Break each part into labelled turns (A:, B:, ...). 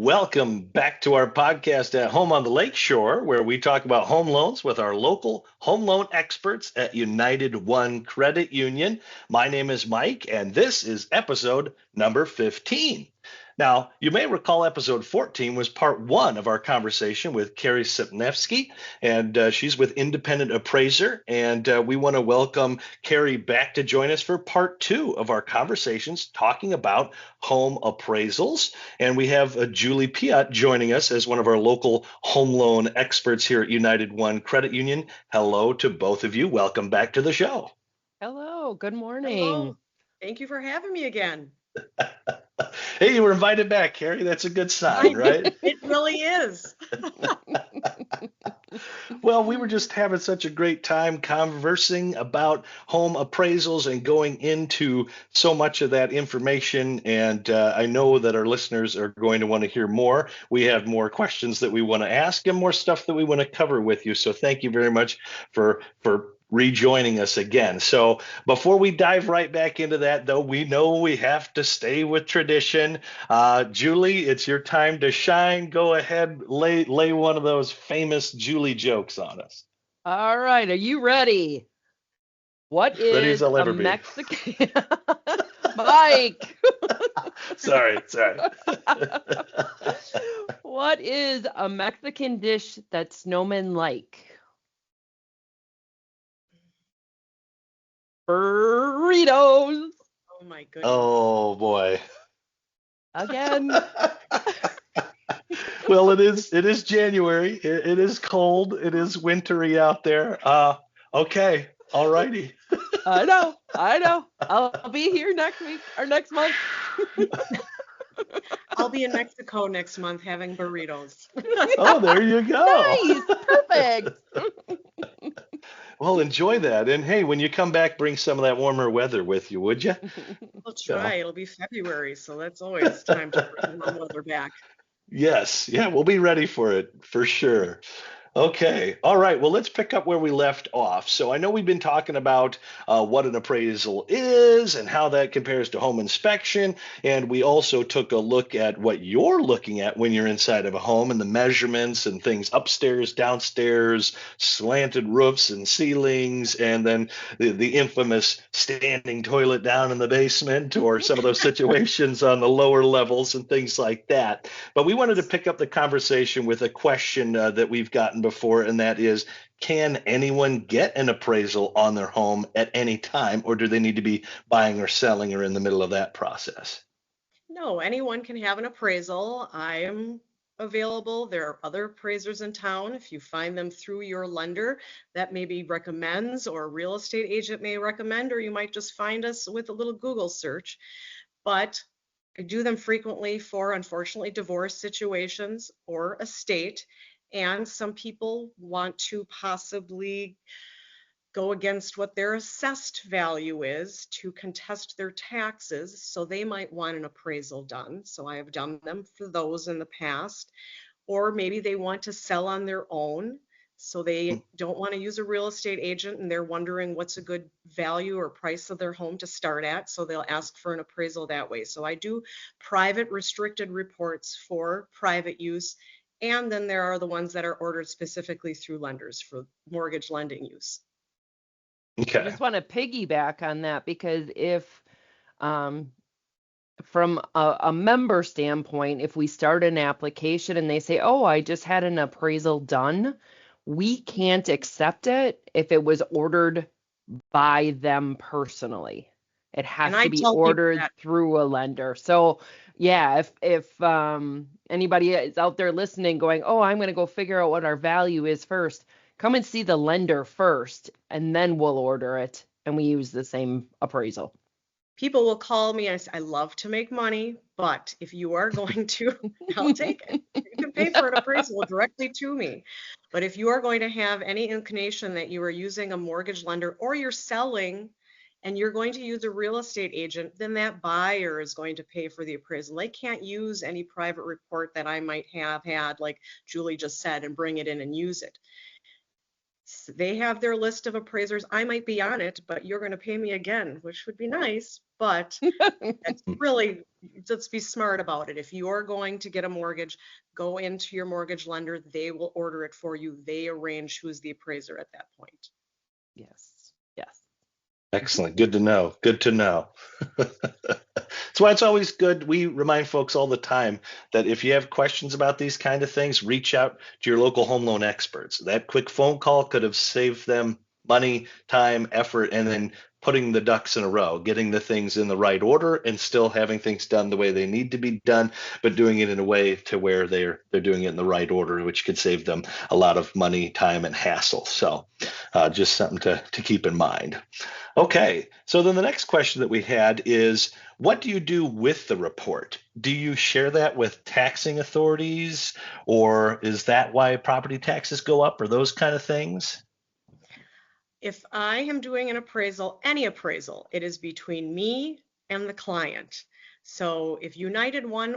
A: Welcome back to our podcast at Home on the Lakeshore, where we talk about home loans with our local home loan experts at United One Credit Union. My name is Mike, and this is episode number 15. Now, you may recall episode 14 was part one of our conversation with Carrie Sipnevsky, and she's with Independent Appraiser. And we want to welcome Carrie back to join us for part two of our conversations talking about home appraisals. And we have Julie Piat joining us as one of our local home loan experts here at United One Credit Union. Hello to both of you. Welcome back to the show.
B: Hello, good morning.
C: Hello. Thank you for having me again.
A: Hey, you were invited back, Carrie. That's a good sign, right?
C: It really is.
A: Well, we were just having such a great time conversing about home appraisals and going into so much of that information. And I know that our listeners are going to want to hear more. We have more questions that we want to ask and more stuff that we want to cover with you. So thank you very much for rejoining us again. So before we dive right back into that, though, we know we have to stay with tradition. Julie, it's your time to shine. Go ahead, lay one of those famous Julie jokes on us.
B: All right, are you ready? What is
A: I'll
B: a
A: ever be.
B: Mexican? Mike.
A: Sorry.
B: What is a Mexican dish that snowmen like? Burritos.
C: Oh my goodness.
A: Oh boy.
B: Again.
A: Well, it is January. It is cold. It is wintry out there. Okay. All righty.
B: I know. I'll be here next week or next month.
C: I'll be in Mexico next month having burritos.
A: Oh, there you go.
B: Nice. Perfect.
A: Well, enjoy that. And hey, when you come back, bring some of that warmer weather with you, would you?
C: I'll try. It'll be February, so that's always time to bring warm weather back.
A: Yes. Yeah, we'll be ready for it for sure. Okay. All right. Well, let's pick up where we left off. So I know we've been talking about what an appraisal is and how that compares to home inspection. And we also took a look at what you're looking at when you're inside of a home and the measurements and things upstairs, downstairs, slanted roofs and ceilings, and then the infamous standing toilet down in the basement or some of those situations on the lower levels and things like that. But we wanted to pick up the conversation with a question that we've gotten before, and that is, can anyone get an appraisal on their home at any time, or do they need to be buying or selling or in the middle of that process?
C: No, anyone can have an appraisal. I am available. There are other appraisers in town. If you find them through your lender that maybe recommends, or a real estate agent may recommend, or you might just find us with a little Google search. But I do them frequently for, unfortunately, divorce situations or estate. And some people want to possibly go against what their assessed value is to contest their taxes. So they might want an appraisal done. So I have done them for those in the past. Or maybe they want to sell on their own. So they don't want to use a real estate agent and they're wondering what's a good value or price of their home to start at. So they'll ask for an appraisal that way. So I do private restricted reports for private use. And then there are the ones that are ordered specifically through lenders for mortgage lending use.
A: Okay.
B: I just want to piggyback on that because if, from a member standpoint, if we start an application and they say, oh, I just had an appraisal done, we can't accept it if it was ordered by them personally. It has to be ordered through a lender. So yeah, if anybody is out there listening going, oh, I'm going to go figure out what our value is first, come and see the lender first, and then we'll order it, and we use the same appraisal.
C: People will call me and say, I love to make money, but if you are going to, I'll take it. You can pay for an appraisal directly to me. But if you are going to have any inclination that you are using a mortgage lender or you're selling and you're going to use a real estate agent, then that buyer is going to pay for the appraisal. They can't use any private report that I might have had, like Julie just said, and bring it in and use it. So they have their list of appraisers. I might be on it, but you're going to pay me again, which would be nice. But that's really let's be smart about it. If you're going to get a mortgage, go into your mortgage lender. They will order it for you. They arrange who's the appraiser at that point.
B: Yes. Yes.
A: Excellent. Good to know. Good to know. That's why it's always good. We remind folks all the time that if you have questions about these kind of things, reach out to your local home loan experts. That quick phone call could have saved them money, time, effort, and then putting the ducks in a row, getting the things in the right order and still having things done the way they need to be done, but doing it in a way to where they're doing it in the right order, which could save them a lot of money, time, and hassle. So just something to keep in mind. Okay, so then the next question that we had is, what do you do with the report? Do you share that with taxing authorities, or is that why property taxes go up, or those kind of things?
C: If I am doing an appraisal, any appraisal, it is between me and the client. So if United One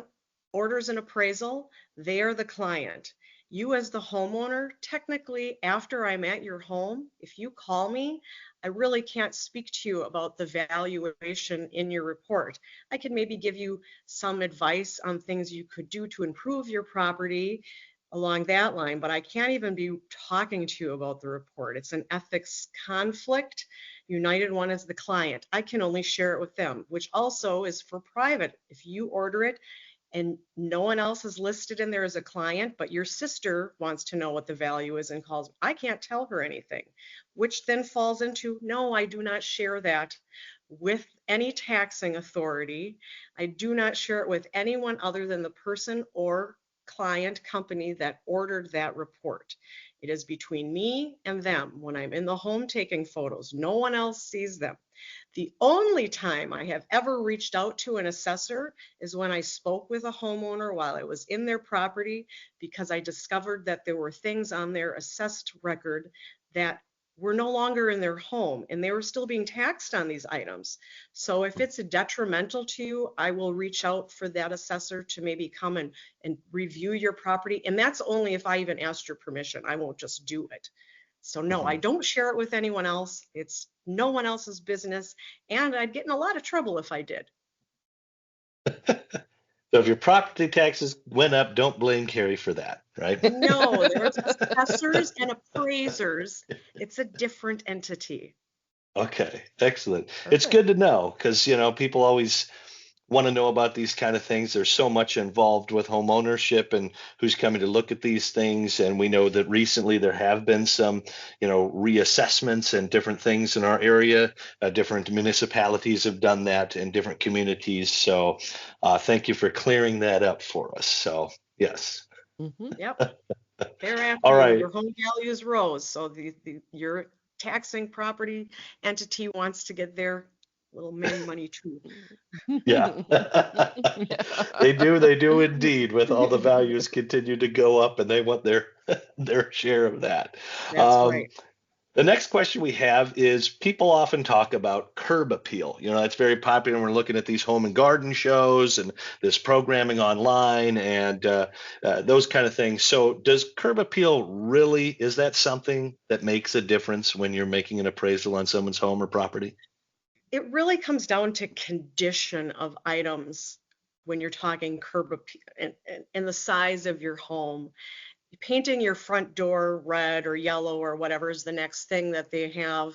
C: orders an appraisal, they are the client. You as the homeowner, technically, after I'm at your home, if you call me, I really can't speak to you about the valuation in your report. I can maybe give you some advice on things you could do to improve your property along that line, but I can't even be talking to you about the report. It's an ethics conflict. United One is the client. I can only share it with them, which also is for private. If you order it and no one else is listed in there as a client, but your sister wants to know what the value is and calls, I can't tell her anything, which then falls into, no, I do not share that with any taxing authority. I do not share it with anyone other than the person or client company that ordered that report. It is between me and them. When I'm in the home taking photos, no one else sees them. The only time I have ever reached out to an assessor is when I spoke with a homeowner while I was in their property, because I discovered that there were things on their assessed record that were no longer in their home and they were still being taxed on these items. So if it's detrimental to you, I will reach out for that assessor to maybe come and review your property. And that's only if I even asked your permission. I won't just do it. So no, I don't share it with anyone else. It's no one else's business. And I'd get in a lot of trouble if I did.
A: So if your property taxes went up, don't blame Carrie for that, right?
C: No, there's assessors and appraisers. It's a different entity.
A: Okay, excellent. It's
B: Perfect.
A: good to know because, people always want to know about these kind of things. There's so much involved with home ownership and who's coming to look at these things. And we know that recently there have been some, reassessments and different things in our area. Different municipalities have done that in different communities. So thank you for clearing that up for us. So, yes.
C: Yep.
A: All
C: Thereafter,
A: right.
C: your home values rose. So your taxing property entity wants to get their little mini money too.
A: Yeah. They do indeed, with all the values continue to go up and they want their their share of that.
C: That's
A: Um,
C: right.
A: the next question we have is, people often talk about curb appeal. That's very popular when we're looking at these home and garden shows and this programming online and those kind of things. So does curb appeal really, is that something that makes a difference when you're making an appraisal on someone's home or property?
C: It really comes down to condition of items when you're talking curb appeal and the size of your home. Painting your front door red or yellow or whatever is the next thing that they have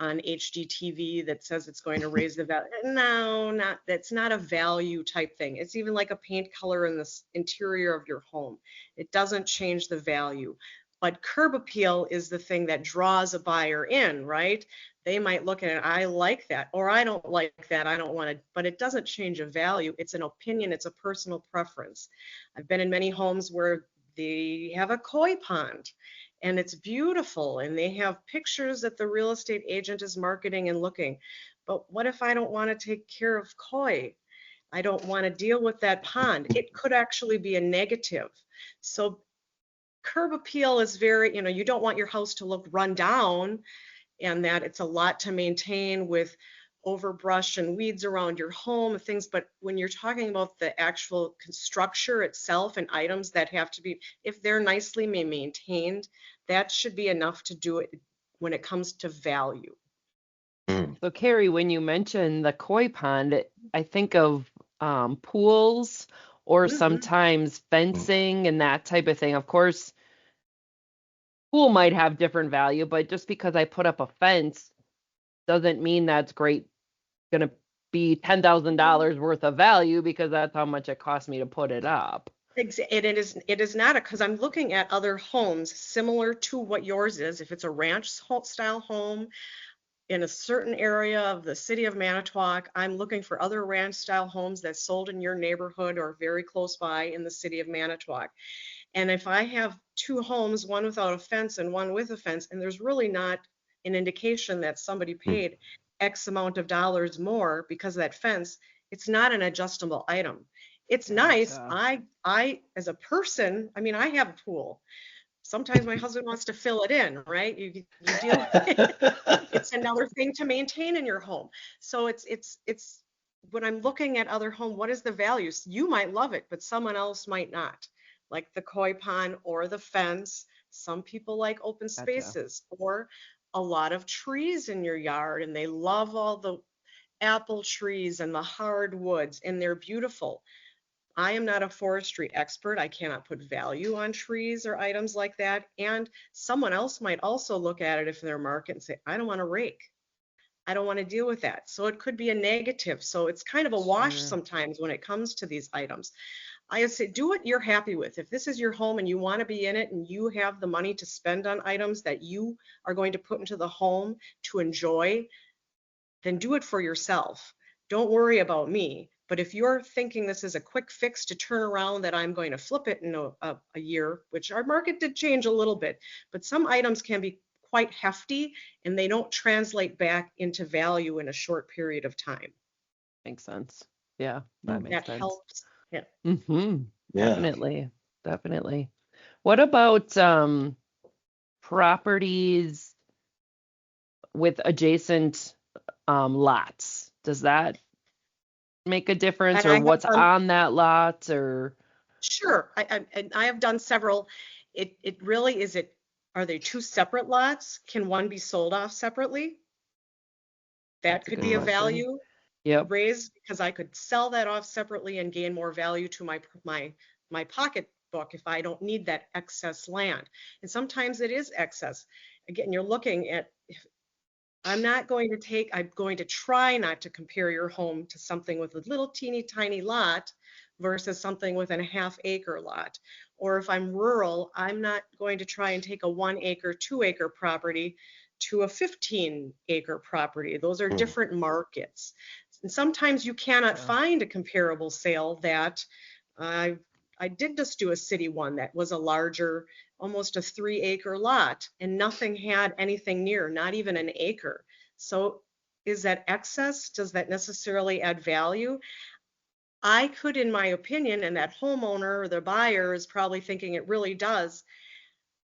C: on HGTV that says it's going to raise the value. No, that's not a value type thing. It's even like a paint color in the interior of your home. It doesn't change the value. But curb appeal is the thing that draws a buyer in, right? They might look at it, I like that, or I don't like that, I don't want to, but it doesn't change a value. It's an opinion, it's a personal preference. I've been in many homes where they have a koi pond and it's beautiful and they have pictures that the real estate agent is marketing and looking. But what if I don't want to take care of koi? I don't want to deal with that pond. It could actually be a negative. So curb appeal is very, you don't want your house to look run down and that it's a lot to maintain with overbrush and weeds around your home and things. But when you're talking about the actual structure itself and items that have to be, if they're nicely maintained, that should be enough to do it when it comes to value.
A: Mm.
B: So Carrie, when you mention the koi pond, I think of pools or
C: Mm-hmm.
B: sometimes fencing and that type of thing. Of course, pool might have different value, but just because I put up a fence doesn't mean that's gonna be $10,000 worth of value because that's how much it cost me to put it up.
C: It is not because I'm looking at other homes similar to what yours is. If it's a ranch style home in a certain area of the city of Manitowoc, I'm looking for other ranch style homes that sold in your neighborhood or very close by in the city of Manitowoc. And if I have two homes, one without a fence and one with a fence, and there's really not an indication that somebody paid X amount of dollars more because of that fence, it's not an adjustable item. It's nice.
B: Gotcha.
C: I as a person, I mean, I have a pool. Sometimes my husband wants to fill it in, right? You deal with it. It's another thing to maintain in your home. So it's when I'm looking at other home, what is the values? You might love it, but someone else might not. Like the koi pond or the fence. Some people like open
B: Gotcha.
C: spaces or a lot of trees in your yard, and they love all the apple trees and the hardwoods, and they're beautiful. I am not a forestry expert. I cannot put value on trees or items like that. And someone else might also look at it if they're market and say, I don't want to rake. I don't want to deal with that. So it could be a negative. So it's kind of a wash
B: Sure.
C: sometimes when it comes to these items. I say do what you're happy with. If this is your home and you want to be in it and you have the money to spend on items that you are going to put into the home to enjoy, then do it for yourself. Don't worry about me. But if you're thinking this is a quick fix to turn around that I'm going to flip it in a year, which our market did change a little bit, but some items can be quite hefty and they don't translate back into value in a short period of time.
B: Makes sense. Yeah, that
A: Mm.
B: makes
C: That
B: sense.
C: helps. Yeah.
B: Mm-hmm.
A: Yeah.
B: Definitely. Definitely. What about properties with adjacent lots? Does that make a difference
C: And
B: or
C: I have
B: what's
C: done,
B: on that lot or
C: sure, and I have done several. It really is it, are they two separate lots? Can one be sold off separately? That
B: that's a
C: could
B: good
C: be a
A: Mm.
B: question.
C: value
B: Yep.
C: raised because I could sell that off separately and gain more value to my pocketbook if I don't need that excess land. And sometimes it is excess. Again, you're looking at I'm going to try not to compare your home to something with a little teeny tiny lot versus something with a half-acre lot. Or if I'm rural, I'm not going to try and take a 1 acre, 2 acre property to a 15-acre property. Those are
A: Mm.
C: different markets. And sometimes you cannot
B: Yeah.
C: find a comparable sale that I I did just do a city one that was a larger, almost a 3 acre lot, and nothing had anything near, not even an acre. So is that excess? Does that necessarily add value? I could, in my opinion, and that homeowner or the buyer is probably thinking it really does,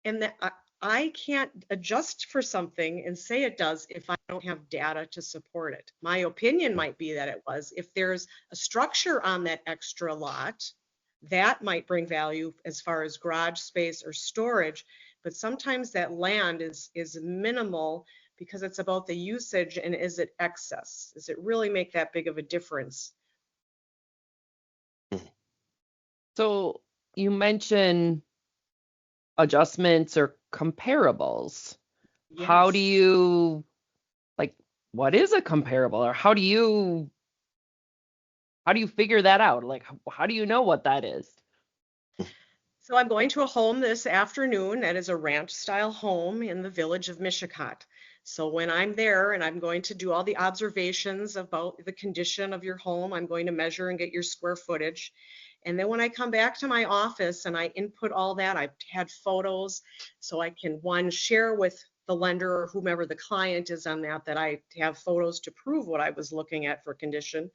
C: and that I can't adjust for something and say it does if I don't have data to support it. My opinion might be that it was. If there's a structure on that extra lot, that might bring value as far as garage space or storage, but sometimes that land is minimal because it's about the usage and is it excess? Does it really make that big of a difference?
A: Mm.
B: So you mentioned adjustments or comparables. How do
C: Yes.
B: you like what is a comparable or how do you figure that out? Like how do you know what that is?
C: So I'm going to a home this afternoon that is a ranch style home in the village of Mishicot. So when I'm there and I'm going to do all the observations about the condition of your home, I'm going to measure and get your square footage. And then when I come back to my office and I input all that, I've had photos so I can one share with the lender or whomever the client is on that I have photos to prove what I was looking at for condition.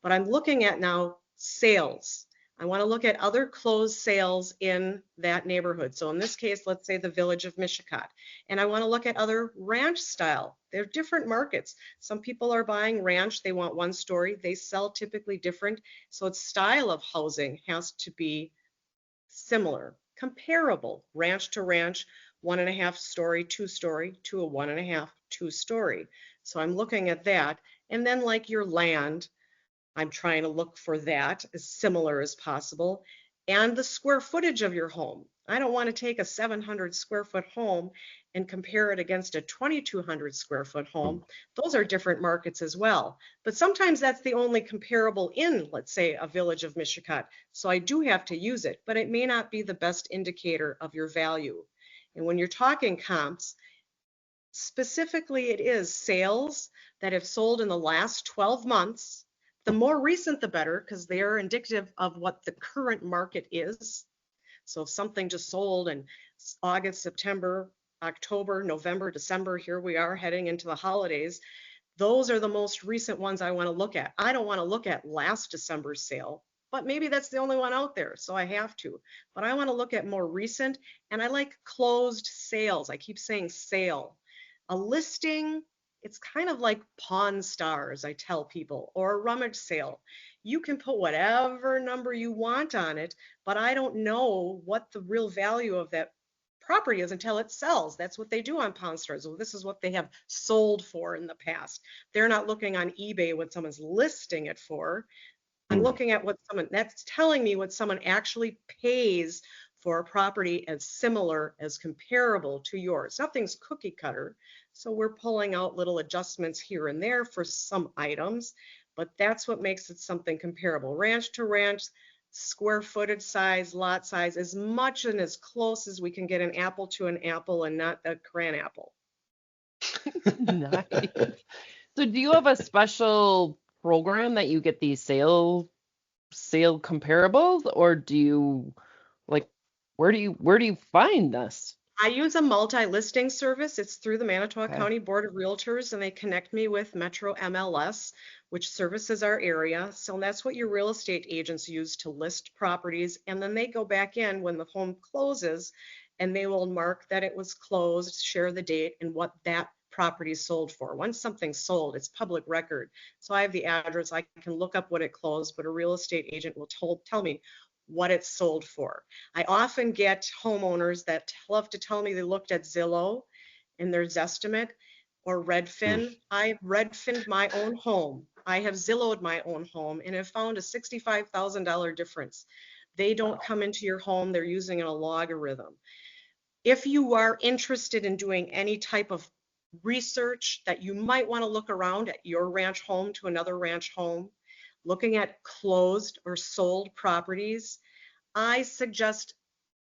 C: But I'm looking at now sales. I want to look at other closed sales in that neighborhood. So in this case, let's say the village of Mishicot. And I want to look at other ranch style. They're different markets. Some people are buying ranch, they want 1 story. They sell typically different. So its style of housing has to be similar, comparable, ranch to ranch, 1.5 story, 2 story to a 1.5, 2 story. So I'm looking at that. And then like your land, I'm trying to look for that as similar as possible. And the square footage of your home. I don't want to take a 700 square foot home and compare it against a 2,200 square foot home. Those are different markets as well. But sometimes that's the only comparable in, let's say, a village of Mishicot. So I do have to use it, but it may not be the best indicator of your value. And when you're talking comps, specifically it is sales that have sold in the last 12 months. The more recent, the better, because they are indicative of what the current market is. So if something just sold in August, September, October, November, December, here we are heading into the holidays, those are the most recent ones I want to look at. I don't want to look at last December's sale, but maybe that's the only one out there, so I have to. But I want to look at more recent, and I like closed sales. I keep saying sale. A listing, it's kind of like Pawn Stars, I tell people, or a rummage sale. You can put whatever number you want on it, but I don't know what the real value of that property is until it sells. That's what they do on Pawn Stars. Well, this is what they have sold for in the past. They're not looking on eBay what someone's listing it for. I'm looking at what someone, that's telling me what someone actually pays for a property as similar, as comparable to yours. Nothing's cookie cutter. So we're pulling out little adjustments here and there for some items, but that's what makes it something comparable. Ranch to ranch, square footage size, lot size, as much and as close as we can get an apple to an apple and not a cran apple.
B: Nice. So do you have a special program that you get these sale comparables, or do you like where do you find this?
C: I use a multi-listing service. It's through the Manitowoc
B: Okay.
C: County Board of Realtors, and they connect me with Metro MLS, which services our area. So that's what your real estate agents use to list properties. And then they go back in when the home closes, and they will mark that it was closed, share the date, and what that property sold for. Once something's sold, it's public record. So I have the address. I can look up what it closed, but a real estate agent will tell me what it's sold for. I often get homeowners that love to tell me they looked at Zillow and their Zestimate or Redfin. I've Redfined my own home. I have Zillowed my own home and have found a $65,000 difference. They don't come into your home. They're using a logarithm. If you are interested in doing any type of research that you might want to look around at your ranch home to another ranch home, looking at closed or sold properties, I suggest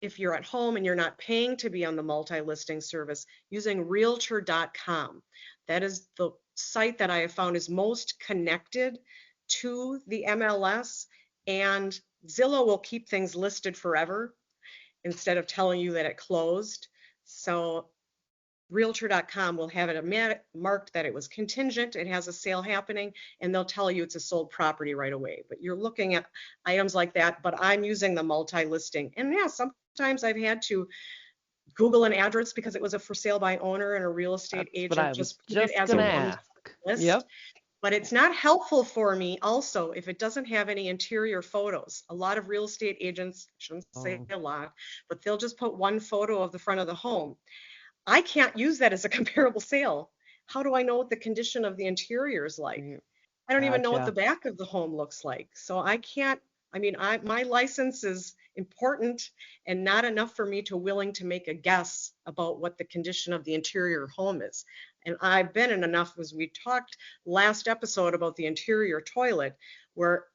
C: if you're at home and you're not paying to be on the multi-listing service, using realtor.com. That is the site that I have found is most connected to the MLS, and Zillow will keep things listed forever instead of telling you that it closed. So realtor.com will have it marked that it was contingent, it has a sale happening, and they'll tell you it's a sold property right away. But you're looking at items like that, but I'm using the multi-listing. And yeah, sometimes I've had to Google an address because it was a for sale by owner and a real estate
B: That's what I
C: agent
B: was
C: just put it
B: just
C: as a
B: gonna
C: one
B: ask.
C: list.
B: Yep.
C: But it's not helpful for me also if it doesn't have any interior photos. A lot of real estate agents, I shouldn't say a lot, but they'll just put one photo of the front of the home. I can't use that as a comparable sale. How do I know what the condition of the interior is like? I don't even know what the
B: Gotcha.
C: back of the home looks like. So I can't, my license is important and not enough for me to willing to make a guess about what the condition of the interior home is. And I've been in enough, as we talked last episode about the interior toilet, where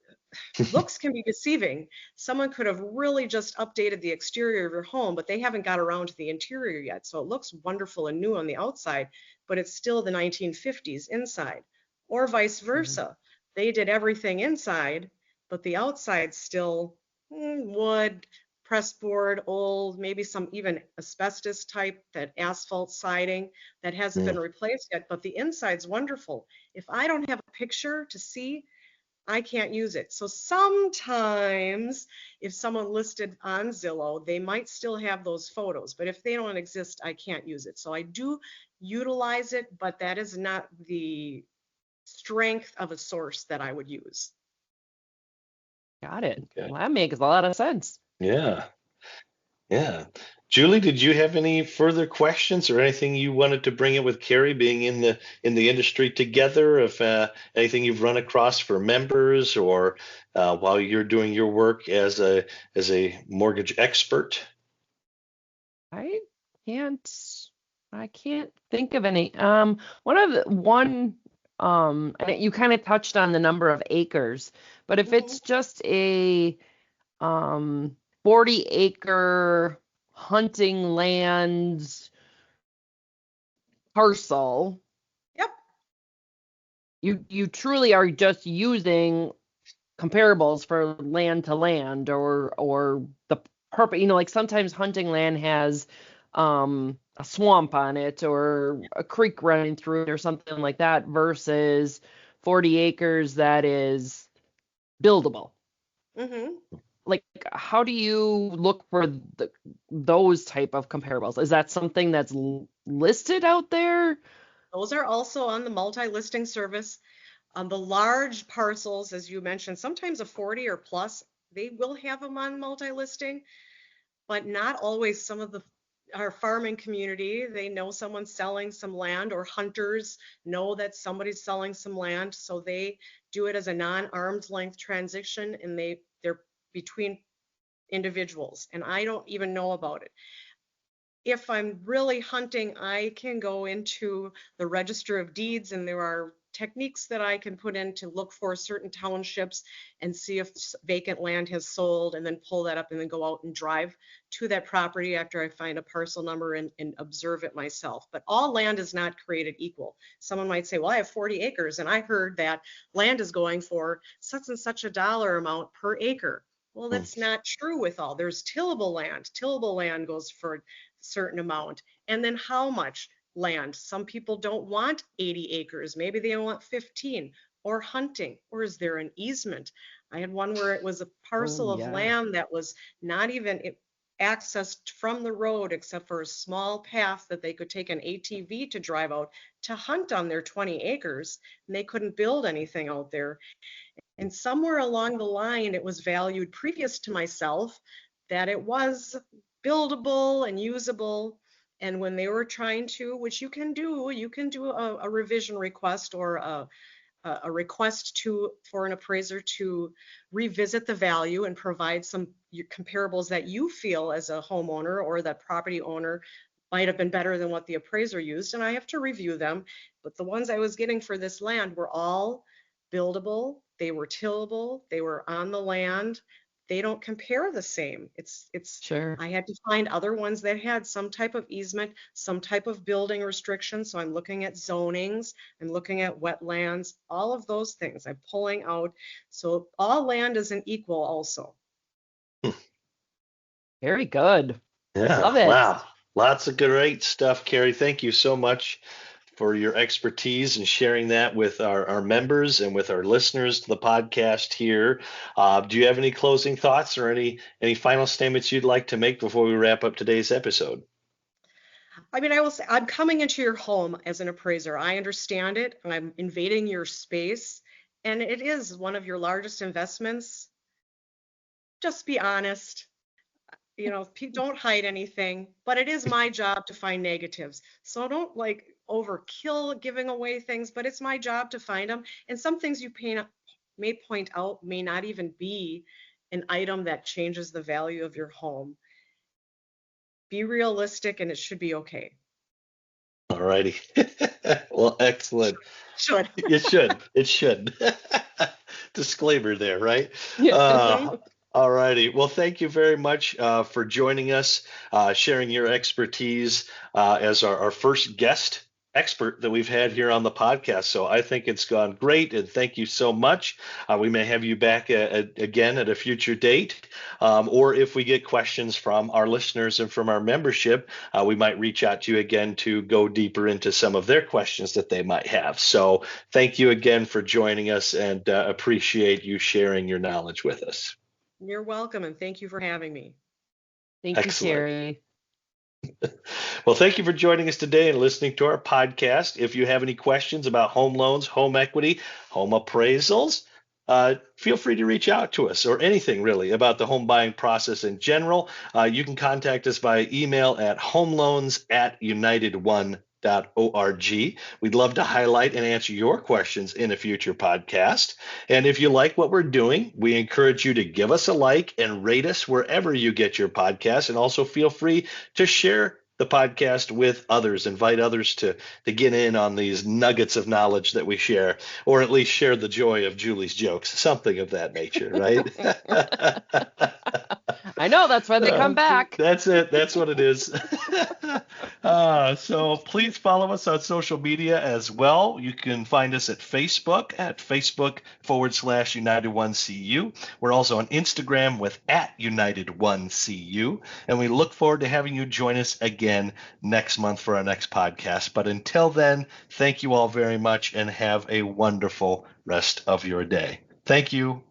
C: looks can be deceiving. Someone could have really just updated the exterior of your home, but they haven't got around to the interior yet. So it looks wonderful and new on the outside, but it's still the 1950s inside. Or vice versa. They did everything inside, but the outside's still wood, pressboard, old, maybe some even asbestos type, that asphalt siding that hasn't been replaced yet, but the inside's wonderful. If I don't have a picture to see, I can't use it. So sometimes if someone listed on Zillow, they might still have those photos, but if they don't exist, I can't use it. So I do utilize it, but that is not the strength of a source that I would use.
B: Got it.
A: Okay.
B: Well, that makes a lot of sense.
A: Yeah. Yeah. Julie, did you have any further questions or anything you wanted to bring in with Carrie being in the industry together? If anything you've run across for members or while you're doing your work as a mortgage expert?
B: I can't I can't think of any. And you kind of touched on the number of acres, but if
C: Hmm.
B: it's just a 40 acre hunting land parcel,
C: Yep.
B: you truly are just using comparables for land to land or the purpose, like sometimes hunting land has a swamp on it or a creek running through it or something like that versus 40 acres that is buildable.
C: Hmm.
B: Like, how do you look for those type of comparables? Is that something that's listed out there?
C: Those are also on the multi-listing service. On the large parcels, as you mentioned, sometimes a 40 or plus, they will have them on multi-listing, but not always. Some of the our farming community, they know someone's selling some land, or hunters know that somebody's selling some land, so they do it as a non-arm's length transaction, and they're between individuals, and I don't even know about it. If I'm really hunting, I can go into the Register of Deeds, and there are techniques that I can put in to look for certain townships and see if vacant land has sold, and then pull that up and then go out and drive to that property after I find a parcel number and observe it myself. But all land is not created equal. Someone might say, well, I have 40 acres and I heard that land is going for such and such a dollar amount per acre. Well,
A: Hmm.
C: that's not true with all. There's tillable land. Tillable land goes for certain amount. And then how much land? Some people don't want 80 acres. Maybe they want 15. Or hunting. Or is there an easement? I had one where it was a
B: Oh,
C: parcel of
B: yeah.
C: land that was not even accessed from the road except for a small path that they could take an ATV to drive out to hunt on their 20 acres. And they couldn't build anything out there. And somewhere along the line, it was valued previous to myself that it was buildable and usable. And when they were trying to, which you can do a revision request or a request for an appraiser to revisit the value and provide some comparables that you feel as a homeowner or that property owner might have been better than what the appraiser used, and I have to review them. But the ones I was getting for this land were all buildable, they were tillable, they were on the land. They don't compare the same. It's
B: Sure.
C: I had to find other ones that had some type of easement, some type of building restriction. So I'm looking at zonings, I'm looking at wetlands, all of those things I'm pulling out. So all land isn't equal also.
B: Very good.
A: Yeah.
B: Love it.
A: Wow. Lots of great stuff, Carrie. Thank you so much for your expertise and sharing that with our members and with our listeners to the podcast here. Do you have any closing thoughts or any final statements you'd like to make before we wrap up today's episode?
C: I mean, I will say I'm coming into your home as an appraiser. I understand it. I'm invading your space, and it is one of your largest investments. Just be honest. Don't hide anything, but it is my job to find negatives. So don't like overkill giving away things, but it's my job to find them. And some things may point out may not even be an item that changes the value of your home. Be realistic and it should be okay.
A: All righty. Well, excellent.
C: Should.
A: It should. It should. Disclaimer there, right?
B: Yeah.
A: Uh, all righty. Well, thank you very much for joining us, sharing your expertise as our first guest expert that we've had here on the podcast. So I think it's gone great, and thank you so much. We may have you back again at a future date, or if we get questions from our listeners and from our membership, we might reach out to you again to go deeper into some of their questions that they might have. So thank you again for joining us, and appreciate you sharing your knowledge with us.
C: You're welcome, and thank you for having me.
B: Thank you,
A: Excellent.
B: Carrie.
A: Well, thank you for joining us today and listening to our podcast. If you have any questions about home loans, home equity, home appraisals, feel free to reach out to us, or anything really about the home buying process in general. You can contact us via email at homeloans@unitedone.org. We'd love to highlight and answer your questions in a future podcast. And if you like what we're doing, we encourage you to give us a like and rate us wherever you get your podcasts. And also feel free to share the podcast with others. Invite others to get in on these nuggets of knowledge that we share, or at least share the joy of Julie's jokes, something of that nature, right?
B: I know, that's why they come back.
A: That's it. That's what it is. So please follow us on social media as well. You can find us at Facebook at Facebook.com/United1CU. We're also on Instagram with @United1CU. And we look forward to having you join us again next month for our next podcast. But until then, thank you all very much and have a wonderful rest of your day. Thank you.